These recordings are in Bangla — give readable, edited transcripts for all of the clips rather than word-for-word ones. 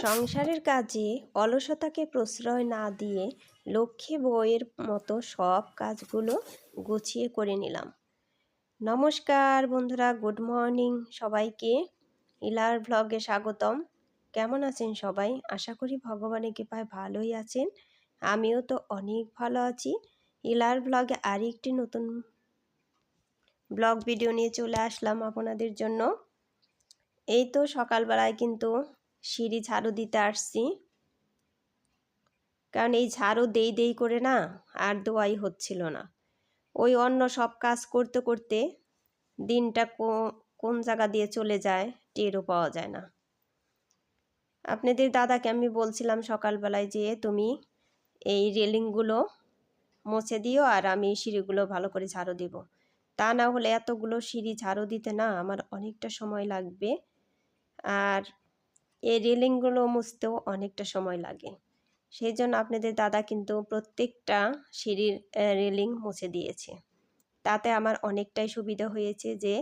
সংসারের কাজে অলসতাকে প্রশ্রয় না দিয়ে লক্ষ্মী বউয়ের মতো সব কাজগুলো গুছিয়ে করে নিলাম। নমস্কার বন্ধুরা, গুড মর্নিং সবাইকে। ইলার ভ্লগে স্বাগতম। কেমন আছেন সবাই? আশা করি ভগবানের কৃপায় ভালোই আছেন। আমিও তো অনেক ভালো আছি। ইলার ভ্লগে আরেকটি নতুন ব্লগ ভিডিও নিয়ে চলে আসলাম আপনাদের জন্য। এই তো সকালবেলায় কিন্তু সিঁড়ি ঝাড়ু দিতে আসছি, কারণ এই ঝাড়ু দেই করে না আর দোয়াই হচ্ছিল না। ওই অন্য সব কাজ করতে করতে দিনটা কোন জায়গা দিয়ে চলে যায় টেরও পাওয়া যায় না। আপনাদের দাদাকে আমি বলছিলাম সকালবেলায় যে তুমি এই রেলিংগুলো মুছে দিও আর আমি সিঁড়িগুলো ভালো করে ঝাড়ু দিব। তা না হলে এতগুলো সিঁড়ি ঝাড়ু দিতে না আমার অনেকটা সময় লাগবে, আর এই রেলিংগুলো মুছতেও অনেকটা সময় লাগে। সেই জন্য আপনাদের দাদা কিন্তু প্রত্যেকটা সিঁড়ির রেলিং মুছে দিয়েছে। তাতে আমার অনেকটাই সুবিধা হয়েছে যে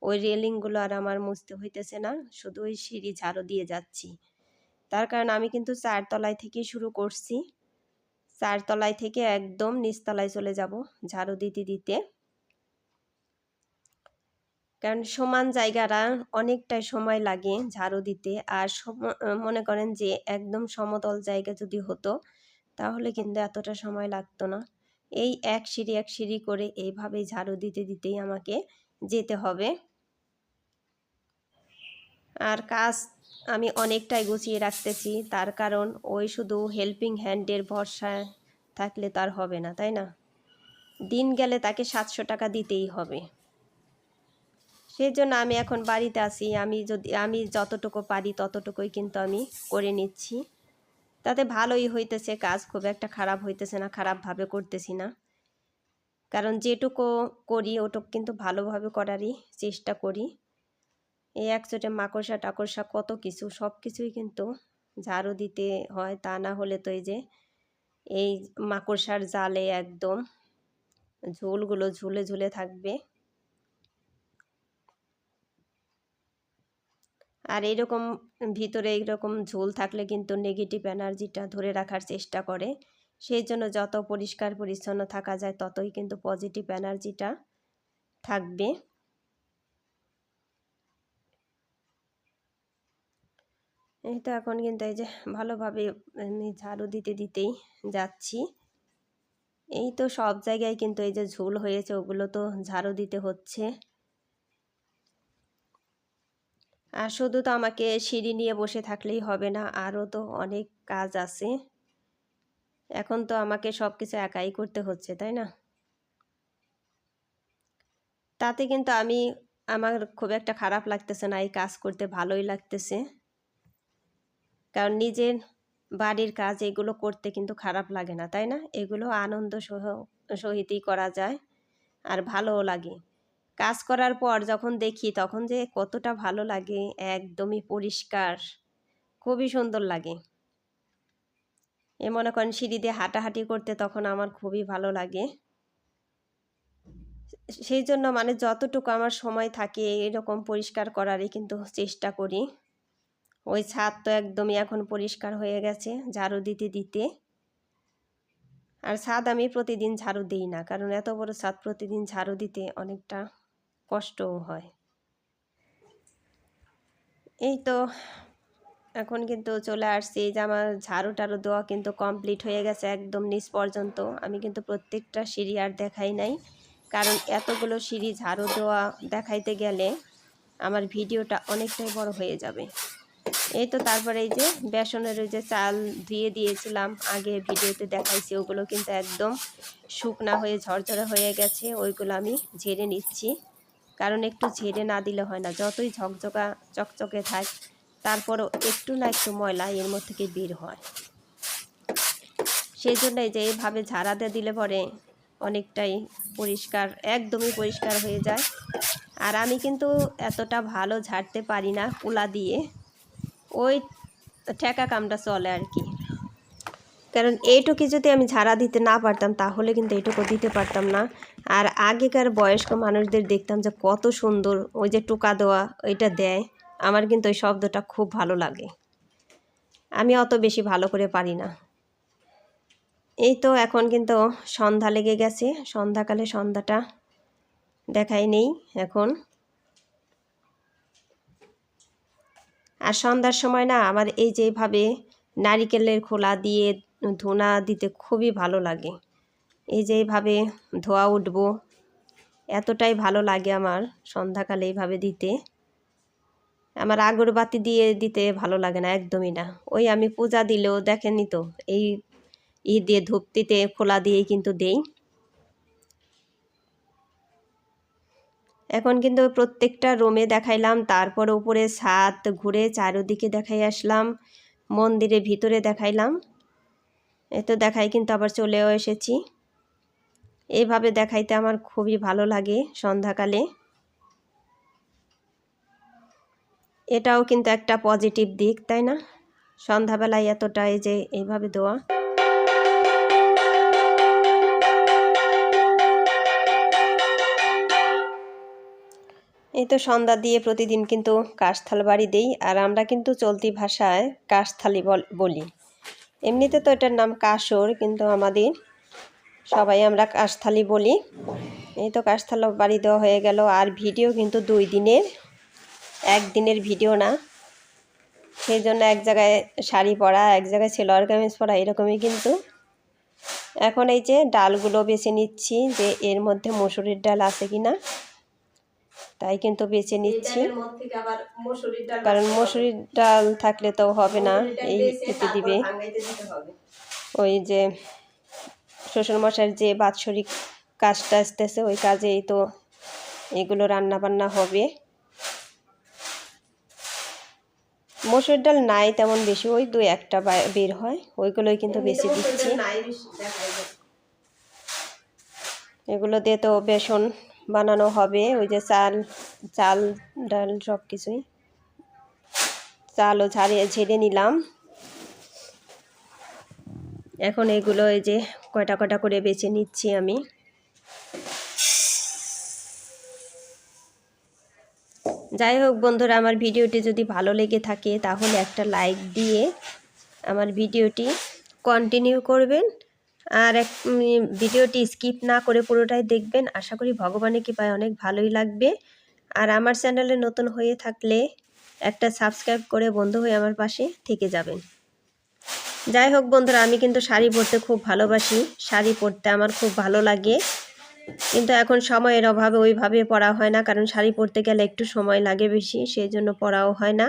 ওই রেলিংগুলো আর আমার মুছতে হইতেছে না, শুধু ওই সিঁড়ি ঝাড়ু দিয়ে যাচ্ছি। তার কারণ আমি কিন্তু 4 তলায় থেকেই শুরু করছি, 4 তলায় থেকে একদম নিচতলায় চলে যাব ঝাড়ু দিতে দিতে। কারণ সমান জায়গাটা অনেকটাই সময় লাগে ঝাড়ু দিতে, আর মনে করেন যে একদম সমতল জায়গা যদি হতো তাহলে কিন্তু এতটা সময় লাগতো না। এই এক সিঁড়ি করে এইভাবে ঝাড়ু দিতে দিতেই আমাকে যেতে হবে। আর কাজ আমি অনেকটাই গুছিয়ে রাখতেছি, তার কারণ ওই শুধু হেল্পিং হ্যান্ডের ভরসায় থাকলে তার হবে না, তাই না? দিন গেলে তাকে 700 টাকা দিতেই হবে। সেই জন্য আমি এখন বাড়িতে আছি, আমি যতটুকু পারি ততটুকুই কিন্তু আমি করে নিচ্ছি। তাতে ভালোই হইতেছে, কাজ খুব একটা খারাপ হইতেছে না, খারাপভাবে করতেছি না। কারণ যেটুকু করি ওটুকু কিন্তু ভালোভাবে করারই চেষ্টা করি। এই একচোটে মাকড়সা টাকড়সা কত কিছু, সব কিছুই কিন্তু ঝাড়ু দিতে হয়, তা না হলে তো এই মাকড়সার জালে একদম ঝুলগুলো ঝুলে ঝুলে থাকবে। আর এইরকম ভিতরে এইরকম ঝোল থাকলে কিন্তু নেগেটিভ এনার্জিটা ধরে রাখার চেষ্টা করে। সেই জন্য যত পরিষ্কার পরিচ্ছন্ন থাকা যায় ততই কিন্তু পজিটিভ এনার্জিটা থাকবে। এই তো এখন কিন্তু এই যে ভালোভাবে আমি ঝাড়ু দিতেই যাচ্ছি। এই তো সব জায়গায় কিন্তু এই যে ঝোল হয়েছে ওগুলো তো ঝাড়ু দিতে হচ্ছে। আর শুধু তো আমাকে সিঁড়ি নিয়ে বসে থাকলেই হবে না, আরও তো অনেক কাজ আছে। এখন তো আমাকে সব কিছু একাই করতে হচ্ছে, তাই না? তাতে কিন্তু আমার খুব একটা খারাপ লাগতেছে না, এই কাজ করতে ভালোই লাগতেছে। কারণ নিজের বাড়ির কাজ এগুলো করতে কিন্তু খারাপ লাগে না, তাই না? এগুলো আনন্দ সহিতই করা যায় আর ভালোও লাগে। কাজ করার পর যখন দেখি তখন যে কতটা ভালো লাগে, একদমই পরিষ্কার, খুবই সুন্দর লাগে। মনে করেন সিঁড়ি দিয়ে হাঁটাহাঁটি করতে তখন আমার খুবই ভালো লাগে। সেই জন্য মানে যতটুকু আমার সময় থাকে এরকম পরিষ্কার করারই কিন্তু চেষ্টা করি। ওই ছাদ তো একদমই এখন পরিষ্কার হয়ে গেছে ঝাড়ু দিতে দিতে। আর ছাদ আমি প্রতিদিন ঝাড়ু দিই না, কারণ এত বড় ছাদ প্রতিদিন ঝাড়ু দিতে অনেকটা কষ্টও হয়। এই তো এখন কিন্তু চলে আসছি, এই যে আমার ঝাড়ু টাড়ু দেওয়া কিন্তু কমপ্লিট হয়ে গেছে একদম নিচ পর্যন্ত। আমি কিন্তু প্রত্যেকটা সিঁড়ি আর দেখাই নাই, কারণ এতগুলো সিঁড়ি ঝাড়ু দেওয়া দেখাইতে গেলে আমার ভিডিওটা অনেকটাই বড় হয়ে যাবে। এই তো তারপরে এই যে বেসনের ওই যে চাল ধুয়ে দিয়েছিলাম আগে ভিডিওতে দেখাইছি, ওগুলো কিন্তু একদম শুকনা হয়ে ঝরঝরে হয়ে গেছে। ওইগুলো আমি ঝেড়ে নিচ্ছি, কারণ একটু ঝেড়ে না দিলে হয় না। যতই চকচকে থাক তারপরও একটু না একটু ময়লা এর মধ্যে থেকে বের হয়। সেই জন্যই যে এইভাবে ঝাড়াতে দিলে পরে অনেকটাই পরিষ্কার, একদমই পরিষ্কার হয়ে যায়। আর আমি কিন্তু এতটা ভালো ঝাড়তে পারি না কুলা দিয়ে, ওই ঠেকা কামটা চলে আর কি। কারণ এইটুকু যদি আমি ঝাড়া দিতে না পারতাম তাহলে কিন্তু এইটুকু দিতে পারতাম না। আর আগেকার বয়স্ক মানুষদের দেখতাম যে কত সুন্দর ওই যে টোকা দেওয়া ওইটা দেয়, আমার কিন্তু ওই শব্দটা খুব ভালো লাগে। আমি অত বেশি ভালো করে পারি না। এই তো এখন কিন্তু সন্ধ্যা লেগে গেছে, সন্ধ্যাকালে সন্ধ্যাটা দেখাই নেই এখন। আর সন্ধ্যার সময় না আমার এই যেভাবে নারিকেলের খোলা দিয়ে ধুনা দিতে খুবই ভালো লাগে। এই যে এইভাবে ধোয়া উঠবো, এতটাই ভালো লাগে আমার সন্ধ্যাকালে এইভাবে দিতে। আমার আগরবাতি দিয়ে দিতে ভালো লাগে না, একদমই না। ওই আমি পূজা দিলেও দেখেনি তো, এই দিয়ে ধূপ দিতে খোলা দিয়েই কিন্তু দেই। এখন কিন্তু প্রত্যেকটা রুমে দেখাইলাম, তারপর উপরে ছাদ ঘুরে চারিদিকে দেখাই আসলাম, মন্দিরের ভিতরে দেখাইলাম। এ তো দেখাই কিন্তু আবার চলেও এসেছি। এইভাবে দেখাইতে আমার খুবই ভালো লাগে সন্ধ্যাকালে। এটাও কিন্তু একটা পজিটিভ দিক, তাই না? সন্ধ্যাবেলায় এতটা এই যে এইভাবে দেওয়া। এই তো সন্ধ্যা দিয়ে প্রতিদিন কিন্তু কাশথাল বাড়ি দেই, আর আমরা কিন্তু চলতি ভাষায় কাশথালি বলি। এমনিতে তো এটার নাম কাসর, কিন্তু আমাদের সবাই আমরা কাশথালি বলি। এই তো কাশথাল বাড়ি দেওয়া হয়ে গেল। আর ভিডিও কিন্তু 2 দিনের, একদিনের ভিডিও না। সেই জন্য এক জায়গায় শাড়ি পরা, এক জায়গায় সেলোয়ার কামিজ পরা, এরকমই কিন্তু। এখন এই যে ডালগুলো বেছে নিচ্ছি যে এর মধ্যে মসুরির ডাল আছে কিনা, তাই কিন্তু বেছে নিচ্ছি। কারণ মসুরির ডাল থাকলে তো হবে না, এই খেতে দিবে ওই যে শ্বশুরমশাইয়ের যে বাৎসরিক কাজটা আসতেছে, ওই কাজেই তো এগুলো রান্না বান্না হবে। মসুর ডাল নাই তেমন বেশি, ওই 2-1টা বের হয়, ওইগুলোই কিন্তু বেশি দিচ্ছি। এগুলো দিয়ে তো বেসন বানানো হবে, ওই যে চাল ডাল সব কিছুই। চালও ঝেড়ে নিলাম। এখন এগুলো এই যে কয়টা কয়টা করে বেছে নিচ্ছি আমি। যাই হোক বন্ধুরা, আমার ভিডিওটি যদি ভালো লেগে থাকে তাহলে একটা লাইক দিয়ে আমার ভিডিওটি কন্টিনিউ করবেন। আর ভিডিওটি স্কিপ না করে পুরোটাই দেখবেন। আশা করি ভগবানের কৃপায় অনেক ভালোই লাগবে। আর আমার চ্যানেলে নতুন হয়ে থাকলে একটা সাবস্ক্রাইব করে বন্ধু হয়ে আমার পাশে থেকে যাবেন। যাই হোক বন্ধুরা, আমি কিন্তু শাড়ি পরতে খুব ভালোবাসি, শাড়ি পরতে আমার খুব ভালো লাগে, কিন্তু এখন সময়ের অভাবে ওইভাবে পরা হয় না, কারণ শাড়ি পরতে গেলে একটু সময় লাগে বেশি, সেই জন্য পরাও হয় না।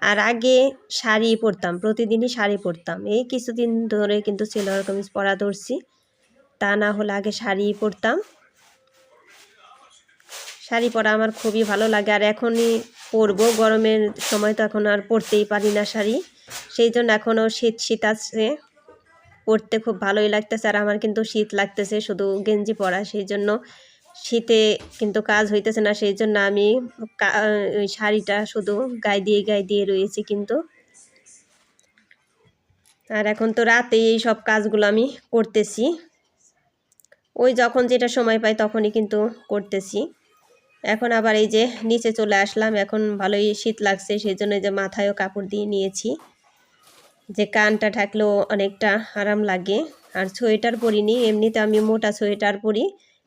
আর আগে শাড়ি পরতাম, প্রতিদিনই শাড়ি পরতাম। এই কিছুদিন ধরে কিন্তু সেলোয়ার কামিজ পরা ধরছি, তা না হলে আগে শাড়ি পরতাম। শাড়ি পরা আমার খুবই ভালো লাগে, আর এখনই পরবো। গরমের সময় তো এখন আর পরতেই পারি না শাড়ি, সেই জন্য এখনও শীত আছে, পরতে খুব ভালোই লাগতেছে। আর আমার কিন্তু শীত লাগতেছে শুধু গেঞ্জি পরা, সেই জন্য শীতে কিন্তু কাজ হইতেছে না, সেই জন্য আমি ওই শাড়িটা শুধু গায়ে দিয়ে রয়েছি কিন্তু। আর এখন তো রাতে এই সব কাজগুলো আমি করতেছি, ওই যখন যেটা সময় পাই তখনই কিন্তু করতেছি। এখন আবার এই যে নিচে চলে আসলাম, এখন ভালোই শীত লাগছে, সেই জন্য যে মাথায়ও কাপড় দিয়ে নিয়েছি, যে কানটা ঢাকলেও অনেকটা আরাম লাগে। আর সোয়েটার পরিনি, এমনিতে আমি মোটা সোয়েটার পরি,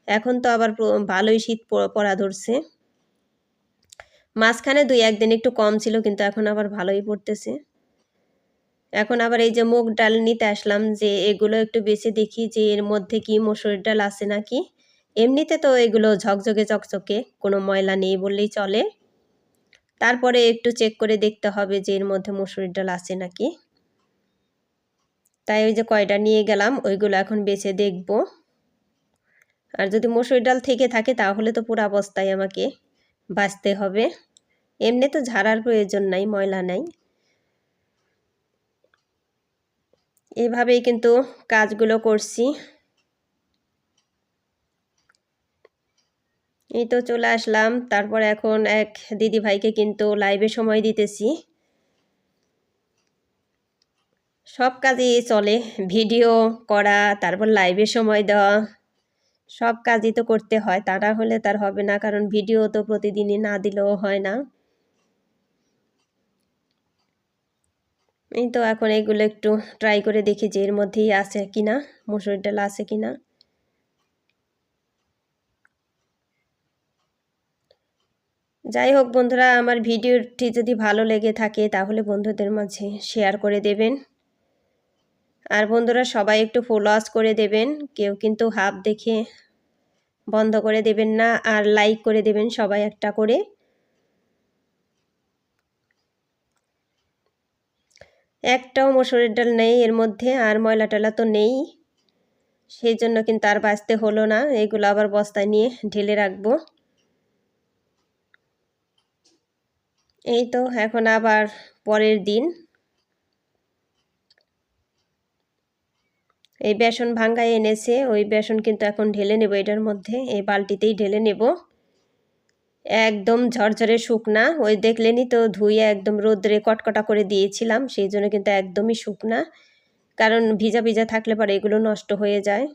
এখন তো আবার ভালোই শীত পড়া ধরছে। মাঝখানে 2-1 দিন একটু কম ছিল, কিন্তু এখন আবার ভালোই পড়তেছে। এখন আবার এই যে মুগ ডাল নিতে আসলাম, যে এগুলো একটু বেছে দেখি যে এর মধ্যে কি মসুরির ডাল আছে নাকি। এমনিতে তো এগুলো ঝকঝকে চকচকে, কোনো ময়লা নেই বললেই চলে, তারপরে একটু চেক করে দেখতে হবে যে এর মধ্যে মসুরির ডাল আছে নাকি। তাই ওই যে কয়টা নিয়ে গেলাম, ওইগুলো এখন বেছে দেখব। আর যদি মসুর ডাল থেকে থাকে তাহলে তো পুরো অবস্থায় আমাকে বাছতে হবে, এমনি তো ঝাড়ার প্রয়োজন নাই, ময়লা নাই। এভাবেই কিন্তু কাজগুলো করছি। এই তো চলে আসলাম, তারপর এখন এক দিদি ভাইকে কিন্তু লাইভে সময় দিতেছি। সব কাজই চলে, ভিডিও করা, তারপর লাইভে সময় দেওয়া, সব কাজই তো করতে হয়, তা না হলে তার হবে না, কারণ ভিডিও তো প্রতিদিনই না দিলেও হয় না। এই তো এখন এইগুলো একটু ট্রাই করে দেখি যে এর মধ্যেই আছে কিনা, মসুর ডাল আছে কিনা। যাই হোক বন্ধুরা, আমার ভিডিওটি যদি ভালো লেগে থাকে তাহলে বন্ধুদের মাঝে শেয়ার করে দেবেন। আর বন্ধুরা সবাই একটু ফলো করে দেবেন, কেউ কিন্তু হাফ দেখে বন্ধ করে দেবেন না। আর লাইক করে দেবেন সবাই একটা করে। একটাও মসুরের ডাল নেই এর মধ্যে, আর ময়লা টয়লা তো নেই, সেই জন্য কিন্তু আর বাঁচতে হলো না। এগুলো আবার বস্তায় নিয়ে ঢেলে রাখবো। এই তো এখন আবার পরের দিন এই বেসন ভাঙ্গায় এনেছে, ওই বেসন কিন্তু এখন ঢেলে নেব এটার মধ্যে, এই বালতিতেই ঢেলে নেব। একদম ঝরঝরে শুকনা, ওই দেখলেনই তো ধুয়ে একদম রোদ্রে কটকটা করে দিয়েছিলাম, সেই জন্য কিন্তু একদমই শুকনা, কারণ ভিজা ভিজা থাকলে পরে এগুলো নষ্ট হয়ে যায়।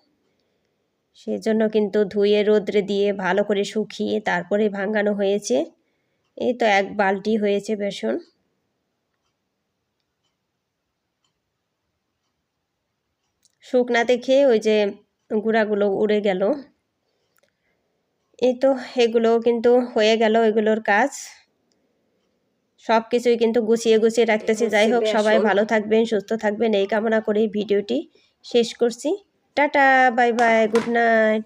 সেই জন্য কিন্তু ধুয়ে রোদ্রে দিয়ে ভালো করে শুকিয়ে তারপরে ভাঙানো হয়েছে। এই তো এক বালতি হয়েছে বেসন। শুকনাতে খেয়ে ওই যে গুঁড়াগুলো উড়ে গেল। এই তো এগুলো কিন্তু হয়ে গেল এগুলোর কাজ। সব কিছুই কিন্তু গুছিয়ে গুছিয়ে রাখতেছি। যাই হোক, সবাই ভালো থাকবেন, সুস্থ থাকবেন এই কামনা করে ভিডিওটি শেষ করছি। Tata, bye bye, good night.